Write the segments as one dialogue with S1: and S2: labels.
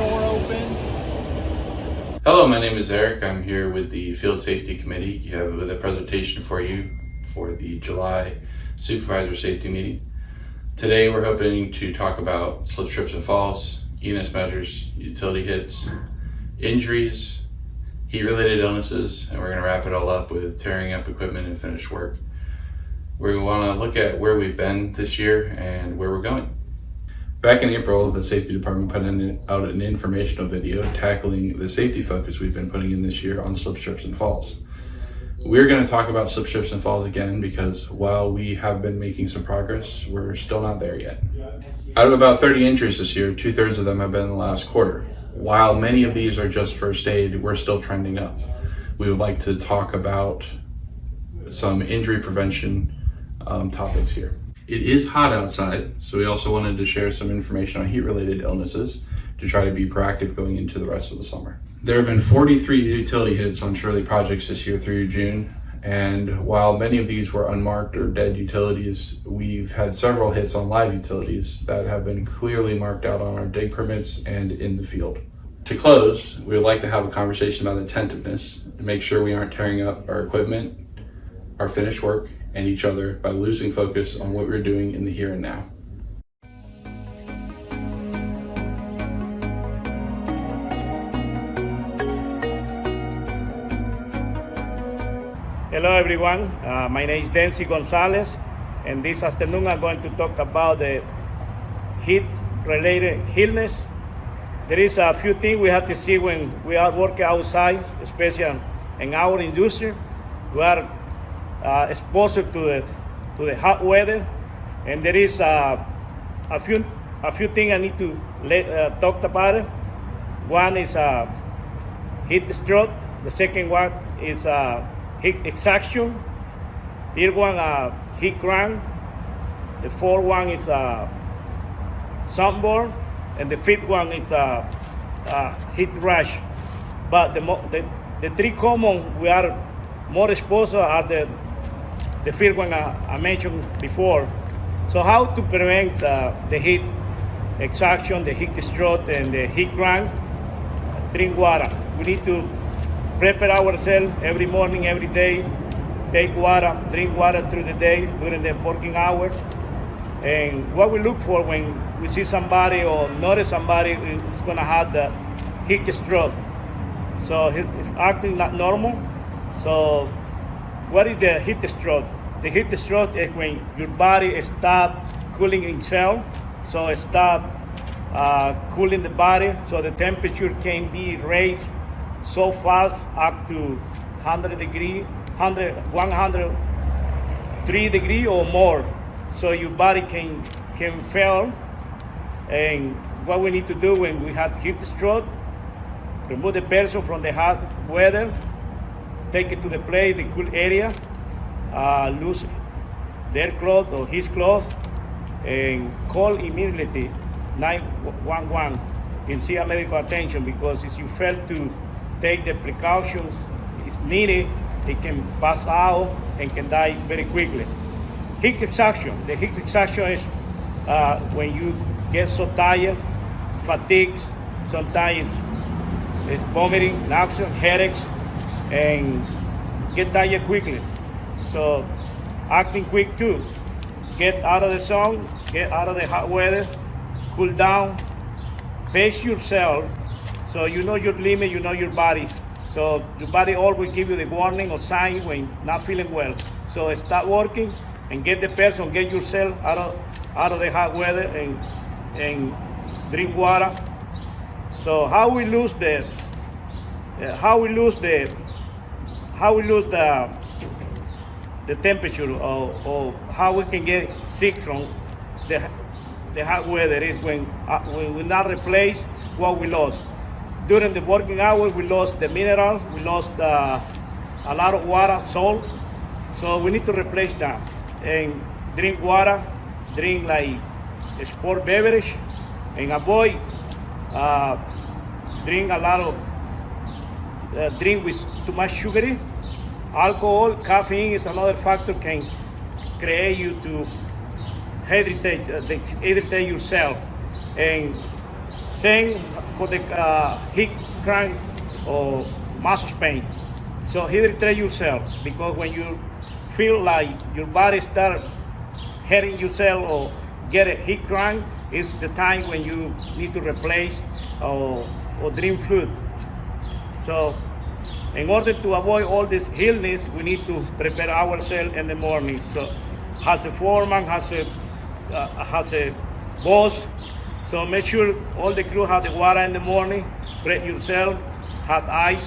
S1: door open.
S2: Hello, my name is Eric. I'm here with the Field Safety Committee with a presentation for you for the July Supervisor Safety Meeting. Today we're hoping to talk about slip, trips, and falls, ENS measures, utility hits, injuries, heat-related illnesses, and we're going to wrap it all up with tearing up equipment and finished work. We want to look at where we've been this year and where we're going. Back in April, the Safety Department put out an informational video tackling the safety focus we've been putting in this year on slip, trips, and falls. We're going to talk about slip, trips, and falls again because while we have been making some progress, we're still not there yet. Out of about 30 injuries this year, 2/3 of them have been in the last quarter. While many of these are just first aid, we're still trending up. We would like to talk about some injury prevention topics here. It is hot outside, so we also wanted to share some information on heat-related illnesses to try to be proactive going into the rest of the summer. There have been 43 utility hits on Shirley projects this year through June, and while many of these were unmarked or dead utilities, we've had several hits on live utilities that have been clearly marked out on our dig permits and in the field. To close, we would like to have a conversation about attentiveness to make sure we aren't tearing up our equipment, our finished work, and each other by losing focus on what we're doing in the here and now.
S3: Hello everyone, my name is Dency Gonzalez, and this afternoon I'm going to talk about the heat-related illness. There is a few things we have to see when we are working outside, especially in our industry. We are exposed to the hot weather, and there is a few things I need to talk about it. One is heat stroke. The second one is heat exhaustion. Third one heat cramp. The fourth one is sunburn, and the fifth one is heat rash. But the three common we are more exposed are the first one I mentioned before. So how to prevent the heat exhaustion, the heat stroke, and the heat cramp? Drink water. We need to prepare ourselves every morning, every day. Take water, drink water through the day during the working hours. And what we look for when we see somebody or notice somebody is gonna have the heat stroke. So it's acting not normal. So what is the heat stroke? The heat stroke is when your body stops cooling itself, so it stops cooling the body, so the temperature can be raised so fast up to 100 degrees, 103 degrees or more, so your body can fail. And what we need to do when we have heat stroke, remove the person from the hot weather, take it to the place, the cool area, lose their clothes or his clothes, and call immediately 911 and seek medical attention, because if you fail to take the precaution is needed, it can pass out and can die very quickly. Heat exhaustion. The heat exhaustion is when you get so tired, fatigued, sometimes it's vomiting, nausea, headaches, and get tired quickly. So acting quick too. Get out of the sun, get out of the hot weather, cool down, pace yourself, so you know your limit, you know your body. So your body always give you the warning or sign when not feeling well. So start working and get the person, get yourself out of the hot weather and drink water. So how we lose the temperature, or how we can get sick from the hot weather is when we not replace what we lost. During the working hours, we lost the mineral, we lost a lot of water, salt. So we need to replace that. And drink water, drink like a sport beverage, and avoid drink a lot of drink with too much sugary. Alcohol, caffeine is another factor can create you to irritate yourself. And same for the heat cramp or muscle pain. So hydrate yourself, because when you feel like your body start hurting yourself or get a heat cramp, it's the time when you need to replace or drink fluid. So in order to avoid all this illness, we need to prepare ourselves in the morning. So as a foreman, as a boss, so make sure all the crew have the water in the morning, prep yourself, hot ice,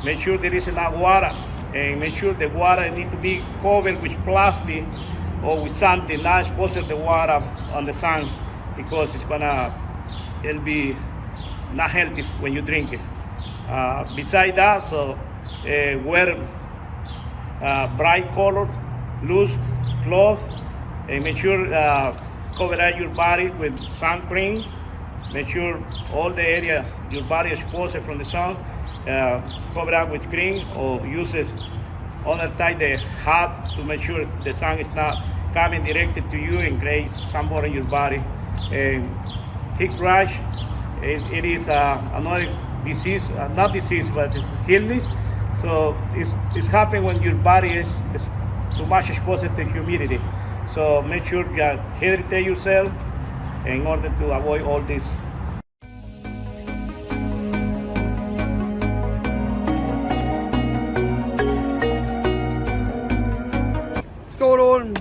S3: make sure there is enough water, and make sure the water need to be covered with plastic or with something, not expose the water on the sun, because it'll be not healthy when you drink it. Besides that, so wear bright color, loose clothes, and make sure cover out your body with sun cream. Make sure all the area your body is exposed from the sun, cover up with cream, or use it underneath the hat to make sure the sun is not coming directed to you and create sunburn in your body. Heat rash, it is another disease, not disease, but it's illness. So it's happening when your body is too much exposed to humidity. So make sure you hydrate yourself in order to avoid all this.
S1: What's going on?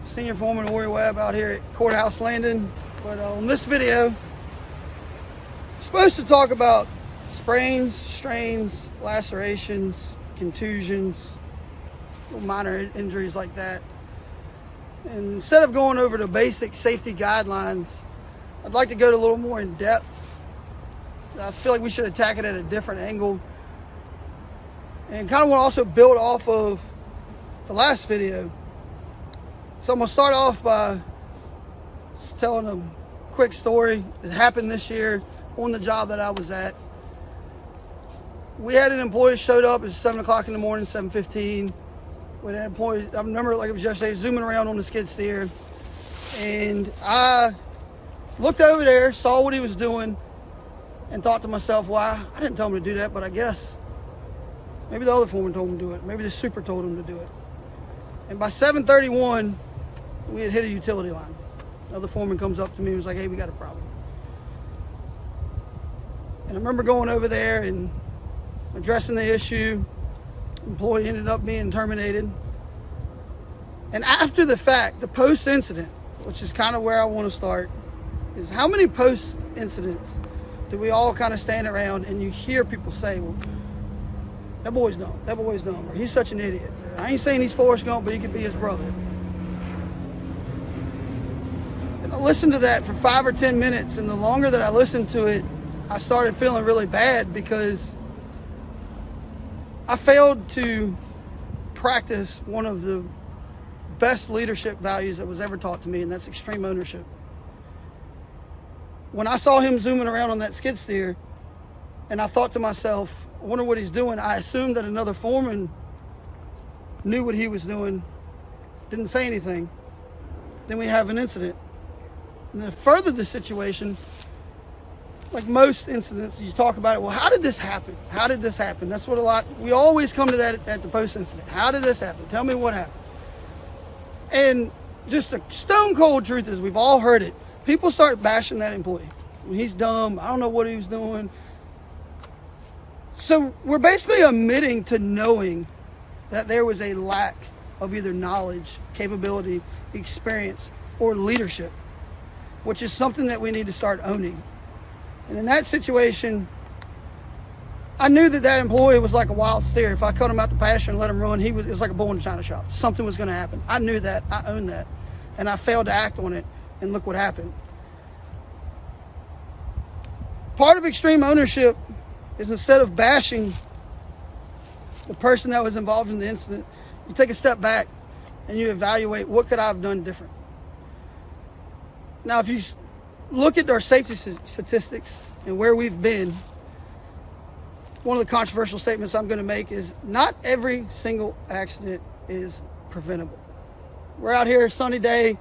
S1: Senior Foreman Warrior Webb out here at Courthouse Landing. But on this video, I'm supposed to talk about sprains, strains, lacerations, contusions, little minor injuries like that. And instead of going over the basic safety guidelines, I'd like to go a little more in depth. I feel like we should attack it at a different angle. And kind of want to also build off of the last video. So I'm going to start off by just telling a quick story that happened this year on the job that I was at. We had an employee showed up at 7 o'clock in the morning, 7:15. With an employee, I remember like it was yesterday, zooming around on the skid steer. And I looked over there, saw what he was doing, and thought to myself, well, I didn't tell him to do that, but I guess maybe the other foreman told him to do it. Maybe the super told him to do it. And by 7:31, we had hit a utility line. The other foreman comes up to me and was like, hey, we got a problem. And I remember going over there and addressing the issue. Employee ended up being terminated. And after the fact, the post-incident, which is kind of where I want to start, is how many post-incidents do we all kind of stand around and you hear people say, well, that boy's dumb, or he's such an idiot. Or, I ain't saying he's Forrest Gump, but he could be his brother. And I listened to that for 5 or 10 minutes, and the longer that I listened to it, I started feeling really bad because I failed to practice one of the best leadership values that was ever taught to me, and that's extreme ownership. When I saw him zooming around on that skid steer, and I thought to myself, I wonder what he's doing, I assumed that another foreman knew what he was doing, didn't say anything. Then we have an incident. And then to further the situation, like most incidents, you talk about it, well, how did this happen? How did this happen? That's what we always come to that at the post-incident. How did this happen? Tell me what happened. And just the stone cold truth is, we've all heard it. People start bashing that employee. He's dumb. I don't know what he was doing. So we're basically admitting to knowing that there was a lack of either knowledge, capability, experience, or leadership, which is something that we need to start owning. And in that situation, I knew that employee was like a wild steer. If I cut him out the pasture and let him run, it was like a bull in a china shop. Something was going to happen. I knew that. I owned that. And I failed to act on it. And look what happened. Part of extreme ownership is, instead of bashing the person that was involved in the incident, you take a step back and you evaluate, what could I have done different? Now, if you look at our safety statistics and where we've been, one of the controversial statements I'm going to make is, not every single accident is preventable. We're out here, sunny day,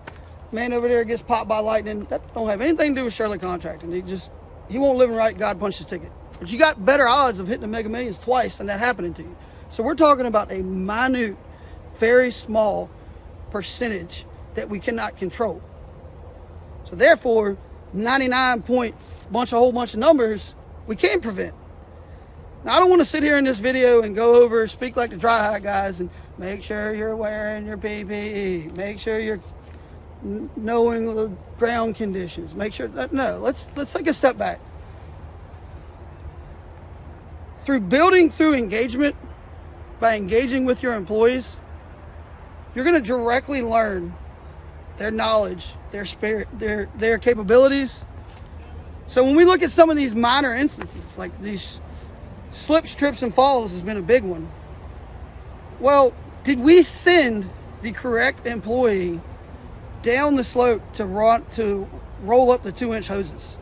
S1: man over there gets popped by lightning. That don't have anything to do with Shirley contracting. He just he won't live and right, God punch his ticket. But you got better odds of hitting the Mega Millions twice than that happening to you. So we're talking about a minute, very small percentage that we cannot control. So therefore, 99 point whole bunch of numbers we can prevent. Now, I don't want to sit here in this video and go over, speak like the dry hat guys, and make sure you're wearing your PPE, make sure you're knowing the ground conditions, make sure that, no, let's take a step back. Through engagement, by engaging with your employees, you're going to directly learn their knowledge, their spirit, their capabilities. So when we look at some of these minor instances, like these slips, trips, and falls has been a big one. Well, did we send the correct employee down the slope to roll up the 2-inch hoses?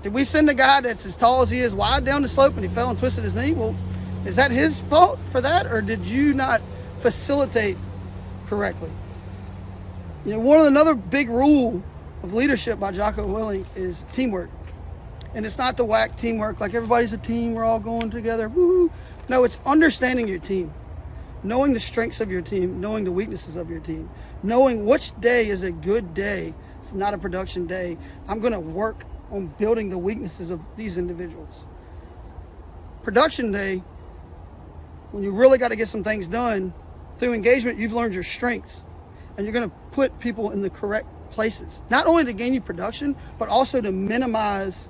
S1: Did we send a guy that's as tall as he is wide down the slope and he fell and twisted his knee? Well, is that his fault for that, or did you not facilitate correctly? You know, another big rule of leadership by Jocko Willink is teamwork. And it's not the whack teamwork, like everybody's a team, we're all going together, woo. No, it's understanding your team, knowing the strengths of your team, knowing the weaknesses of your team, knowing which day is a good day. It's not a production day. I'm gonna work on building the weaknesses of these individuals. Production day, when you really got to get some things done, through engagement, you've learned your strengths, and you're going to put people in the correct places, not only to gain you production, but also to minimize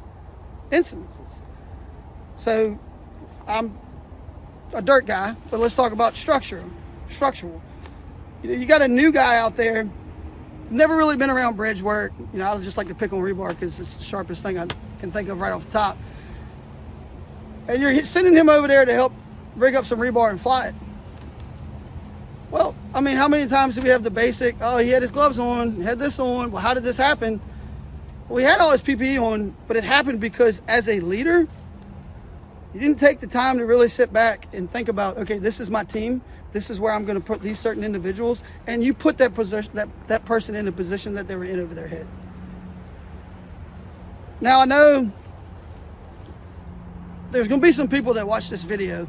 S1: incidences. So I'm a dirt guy, but let's talk about structural. You know, you got a new guy out there, never really been around bridge work. You know, I just like to pick on rebar because it's the sharpest thing I can think of right off the top. And you're sending him over there to help rig up some rebar and fly it. Well, I mean, how many times do we have the basic, oh, he had his gloves on, he had this on, well, how did this happen? Well, he had all his PPE on, but it happened because as a leader, you didn't take the time to really sit back and think about, okay, this is my team, this is where I'm going to put these certain individuals, and you put that person in a position that they were in over their head. Now, I know there's going to be some people that watch this video,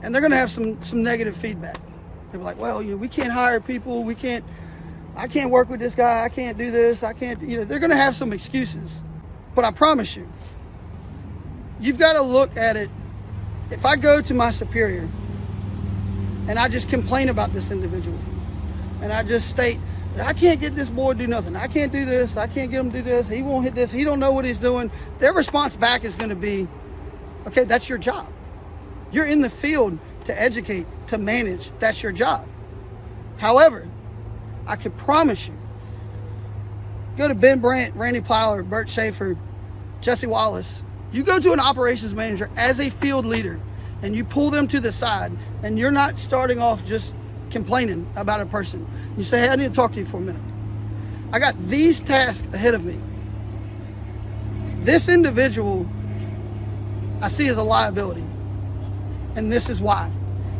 S1: and they're going to have some negative feedback. They'll be like, well, you know, we can't hire people, I can't work with this guy, I can't do this, I can't, you know, they're going to have some excuses. But I promise you, you've got to look at it. If I go to my superior and I just complain about this individual, and I just state, I can't get this boy to do nothing, I can't do this, I can't get him to do this, he won't hit this, he don't know what he's doing, their response back is going to be, okay, that's your job. You're in the field to educate, to manage, that's your job. However, I can promise you, go to Ben Brandt, Randy Plyler, Bert Schaefer, Jesse Wallace, you go to an operations manager as a field leader and you pull them to the side, and you're not starting off just complaining about a person. You say, hey, I need to talk to you for a minute. I got these tasks ahead of me. This individual I see as a liability, and this is why.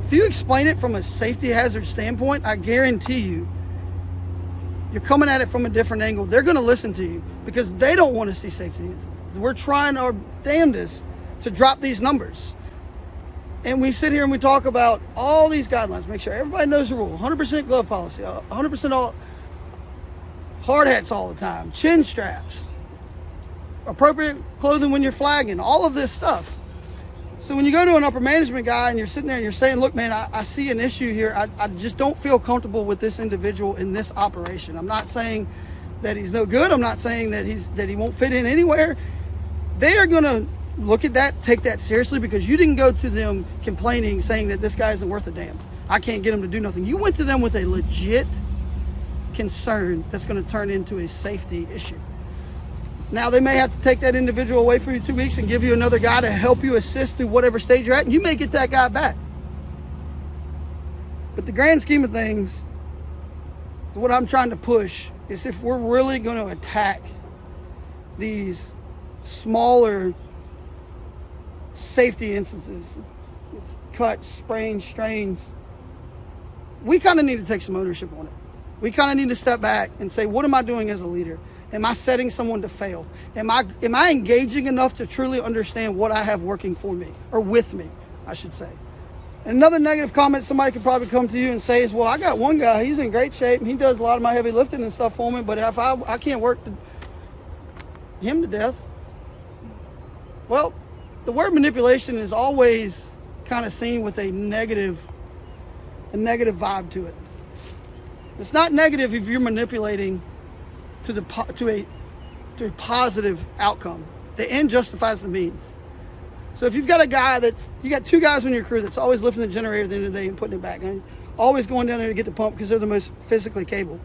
S1: If you explain it from a safety hazard standpoint, I guarantee you, you're coming at it from a different angle. They're going to listen to you because they don't want to see safety incidents. We're trying our damnedest to drop these numbers. And we sit here and we talk about all these guidelines, make sure everybody knows the rule, 100% glove policy, 100% all hard hats all the time, chin straps, appropriate clothing when you're flagging, all of this stuff. So when you go to an upper management guy and you're sitting there and you're saying, look, man, I see an issue here. I just don't feel comfortable with this individual in this operation. I'm not saying that he's no good. I'm not saying that he won't fit in anywhere. They are going to look at that, take that seriously, because you didn't go to them complaining, saying that this guy isn't worth a damn. I can't get him to do nothing. You went to them with a legit concern that's going to turn into a safety issue. Now, they may have to take that individual away for you 2 weeks and give you another guy to help you assist through whatever stage you're at, and you may get that guy back. But the grand scheme of things, what I'm trying to push is if we're really going to attack these smaller safety instances, cuts, sprains, strains, we kind of need to take some ownership on it. We kind of need to step back and say, what am I doing as a leader? Am I setting someone to fail? Am I engaging enough to truly understand what I have working for me, or with me, I should say? And another negative comment somebody could probably come to you and say is, well, I got one guy, he's in great shape, and he does a lot of my heavy lifting and stuff for me, but if I can't work him to death. Well, the word manipulation is always kind of seen with a negative vibe to it. It's not negative if you're manipulating to a positive outcome. The end justifies the means. So if you've got you got two guys on your crew that's always lifting the generator at the end of the day and putting it back, and always going down there to get the pump because they're the most physically capable,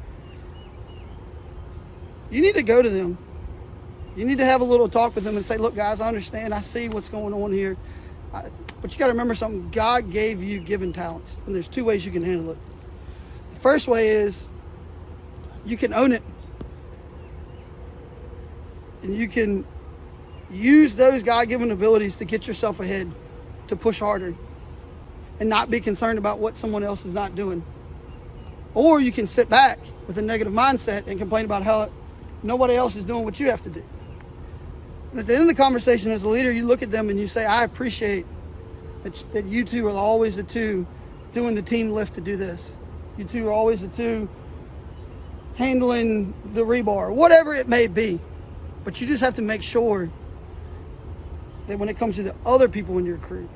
S1: you need to go to them. You need to have a little talk with them and say, look, guys, I understand. I see what's going on here. But you got to remember something. God gave you given talents, and there's two ways you can handle it. The first way is you can own it, and you can use those God-given abilities to get yourself ahead, to push harder, and not be concerned about what someone else is not doing. Or you can sit back with a negative mindset and complain about how nobody else is doing what you have to do. And at the end of the conversation, as a leader, you look at them and you say, I appreciate that you two are always the two doing the team lift to do this. You two are always the two handling the rebar, whatever it may be. But you just have to make sure that when it comes to the other people in your crew,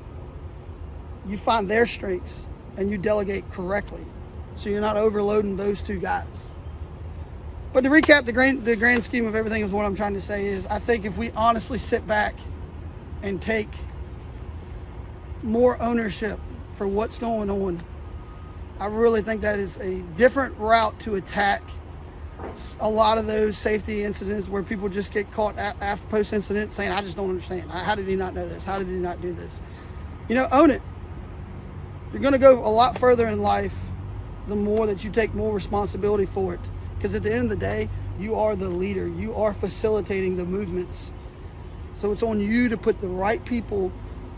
S1: you find their strengths and you delegate correctly, so you're not overloading those two guys. But to recap, the grand scheme of everything is what I'm trying to say is, I think if we honestly sit back and take more ownership for what's going on, I really think that is a different route to attack a lot of those safety incidents where people just get caught after post incident saying, I just don't understand. How did he not know this? How did he not do this? Own it. You're going to go a lot further in life the more that you take more responsibility for it. Because at the end of the day, you are the leader. You are facilitating the movements. So it's on you to put the right people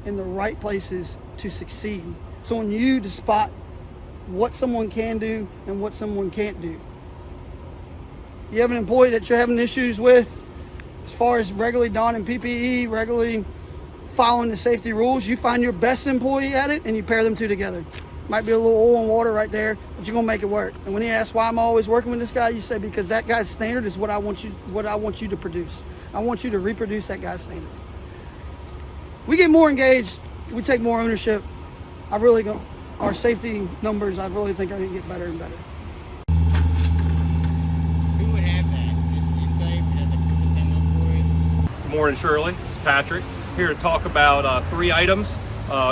S1: in the right places to succeed. It's on you to spot what someone can do and what someone can't do. You have an employee that you're having issues with as far as regularly donning PPE, regularly following the safety rules. You find your best employee at it and you pair them two together. Might be a little oil and water right there, but you're gonna make it work. And when he asks why I'm always working with this guy, you say, because that guy's standard is what I want you to produce. I want you to reproduce that guy's standard. We get more engaged, we take more ownership. Our safety numbers, I really think, are gonna get better and better.
S4: Who would have that? Just insight as a demo for it?
S5: Good morning, Shirley. This is Patrick. Here to talk about 3 items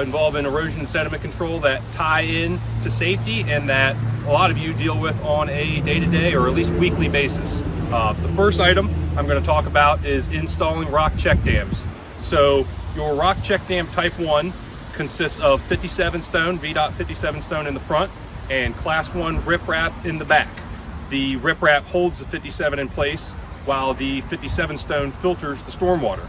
S5: involving erosion and sediment control that tie in to safety and that a lot of you deal with on a day-to-day or at least weekly basis. The first item I'm going to talk about is installing rock check dams. So your rock check dam type 1 consists of 57 stone, VDOT 57 stone in the front, and class 1 riprap in the back. The riprap holds the 57 in place while the 57 stone filters the stormwater.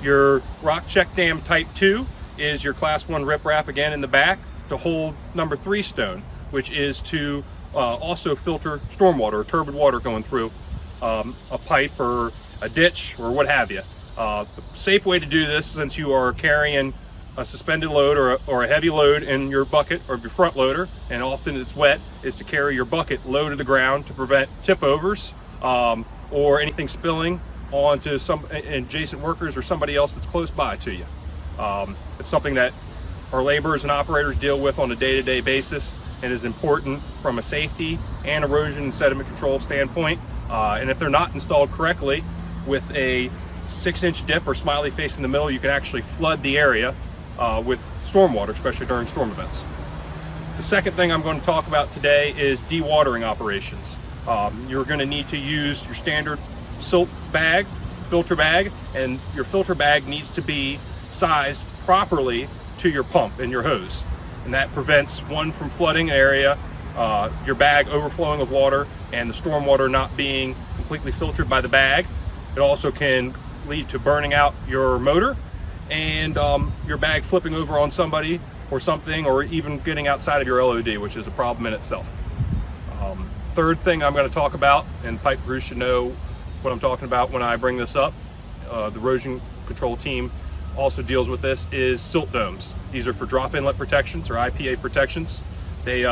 S5: Your rock check dam type 2 is your class 1 riprap again in the back to hold number 3 stone, which is to also filter stormwater or turbid water going through a pipe or a ditch or what have you. The safe way to do this, since you are carrying a suspended load or a heavy load in your bucket or your front loader, and often it's wet, is to carry your bucket low to the ground to prevent tip overs or anything spilling onto some adjacent workers or somebody else that's close by to you. It's something that our laborers and operators deal with on a day-to-day basis and is important from a safety and erosion and sediment control standpoint. And if they're not installed correctly, with a 6-inch dip or smiley face in the middle, you can actually flood the area with stormwater, especially during storm events. The second thing I'm going to talk about today is dewatering operations. You're going to need to use your standard silt bag, filter bag, and your filter bag needs to be sized properly to your pump and your hose. And that prevents one from flooding an area, your bag overflowing with water, and the storm water not being completely filtered by the bag. It also can lead to burning out your motor and your bag flipping over on somebody or something, or even getting outside of your LOD, which is a problem in itself. Third thing I'm going to talk about, and pipe crews should know what I'm talking about when I bring this up. The erosion control team also deals with this, is silt domes. These are for drop inlet protections or IPA protections. They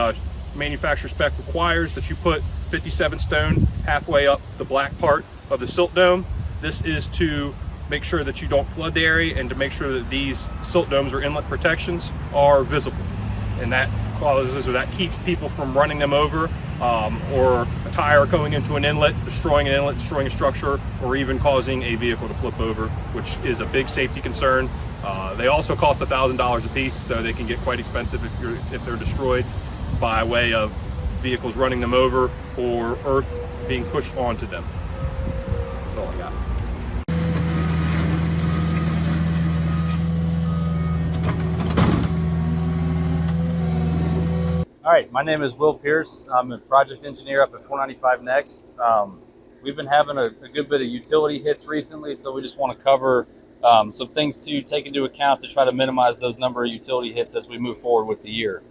S5: manufacturer spec requires that you put 57 stone halfway up the black part of the silt dome. This is to make sure that you don't flood the area and to make sure that these silt domes or inlet protections are visible. And that causes, or that keeps people from running them over, or a tire going into an inlet, destroying a structure, or even causing a vehicle to flip over, which is a big safety concern. They also cost $1,000 a piece, so they can get quite expensive if they're destroyed by way of vehicles running them over or earth being pushed onto them. That's all I got.
S6: All right, my name is Will Pierce. I'm a project engineer up at 495 Next. We've been having a good bit of utility hits recently, so we just want to cover some things to take into account to try to minimize those number of utility hits as we move forward with the year.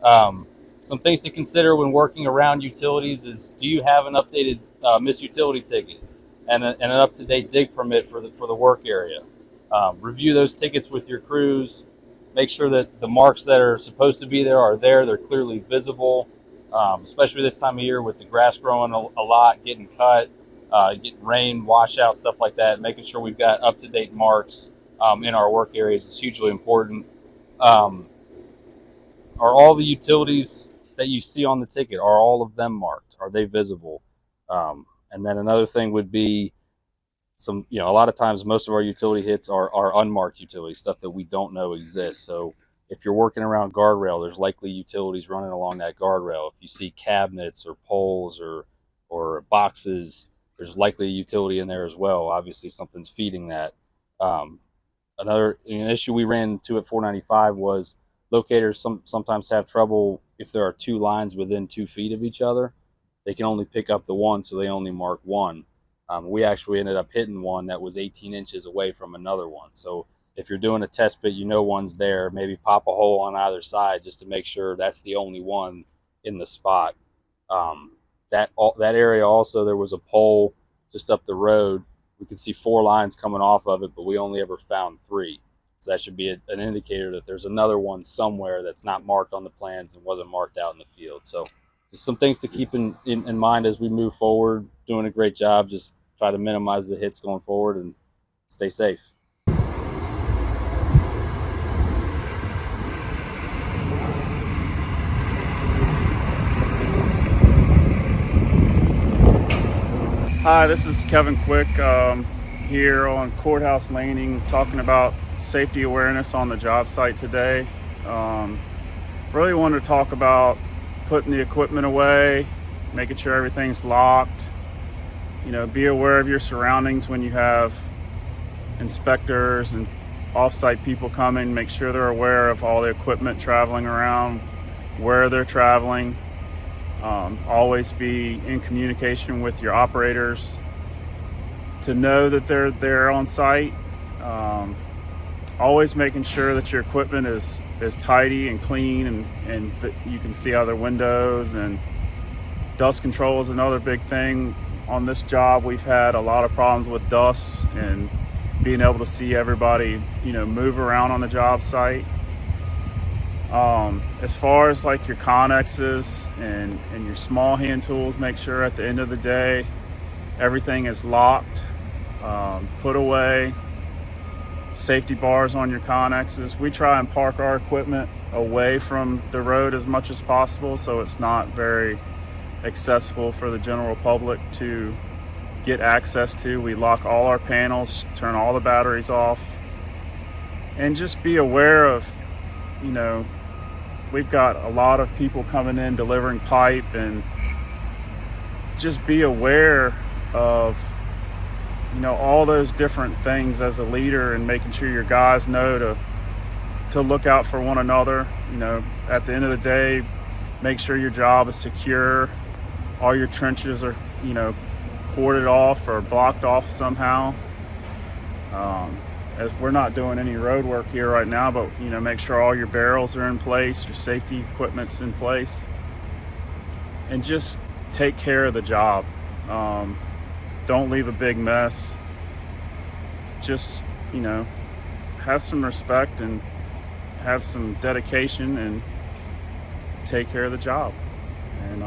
S6: Some things to consider when working around utilities is, do you have an updated missed utility ticket and an up-to-date dig permit for the work area? Review those tickets with your crews. Make sure that the marks that are supposed to be there are there. They're clearly visible, especially this time of year with the grass growing a lot, getting cut, getting rain, washout, stuff like that. Making sure we've got up-to-date marks in our work areas is hugely important. Are all the utilities that you see on the ticket, are all of them marked? Are they visible? And then another thing would be a lot of times most of our utility hits are unmarked utility stuff that we don't know exists. So if you're working around guardrail, there's likely utilities running along that guardrail. If you see cabinets or poles or boxes, there's likely a utility in there as well. Obviously something's feeding that. An issue we ran into at 495 was locators sometimes have trouble if there are two lines within 2 feet of each other. They can only pick up the one, so they only mark one. We actually ended up hitting one that was 18 inches away from another one. So if you're doing a test pit, one's there, maybe pop a hole on either side just to make sure that's the only one in the spot. That area also, there was a pole just up the road. We could see 4 lines coming off of it, but we only ever found 3. So that should be an indicator that there's another one somewhere that's not marked on the plans and wasn't marked out in the field. So just some things to keep in mind as we move forward. Doing a great job. Just try to minimize the hits going forward and stay safe.
S7: Hi, this is Kevin Quick here on Courthouse Landing, talking about safety awareness on the job site today. Really wanted to talk about putting the equipment away, making sure everything's locked. Be aware of your surroundings when you have inspectors and off-site people coming. Make sure they're aware of all the equipment traveling around, where they're traveling. Always be in communication with your operators to know that they're there on site. Always making sure that your equipment is tidy and clean and that you can see other windows. And dust control is another big thing. On this job, we've had a lot of problems with dust and being able to see everybody, move around on the job site. As far as like your connexes and your small hand tools, make sure at the end of the day, everything is locked, put away. Safety bars on your connexes. We try and park our equipment away from the road as much as possible, so it's not very accessible for the general public to get access to. We lock all our panels, turn all the batteries off, and just be aware of, we've got a lot of people coming in delivering pipe, and just be aware of all those different things as a leader, and making sure your guys know to look out for one another. At the end of the day, make sure your job is secure. All your trenches are, corded off or blocked off somehow. As we're not doing any road work here right now, but make sure all your barrels are in place, your safety equipment's in place, and just take care of the job. don't leave a big mess. Just, you know, have some respect and have some dedication and take care of the job. And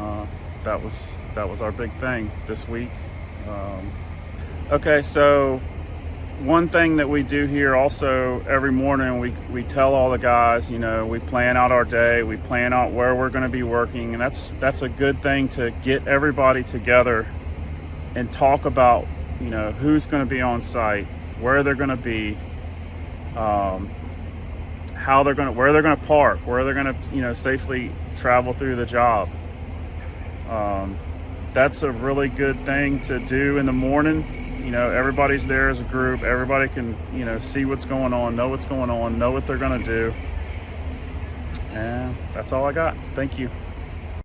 S7: that was our big thing this week. Okay, so one thing that we do here also every morning, we tell all the guys, you know, we plan out our day, we plan out where we're going to be working, and that's a good thing to get everybody together and talk about, you know, who's going to be on site, where they're going to be, where they're going to park, where they're going to, you know, safely travel through the job. That's a really good thing to do in the morning. You know, everybody's there as a group. Everybody can, you know, see what's going on, know what's going on, know what they're going to do. And that's all I got. Thank you.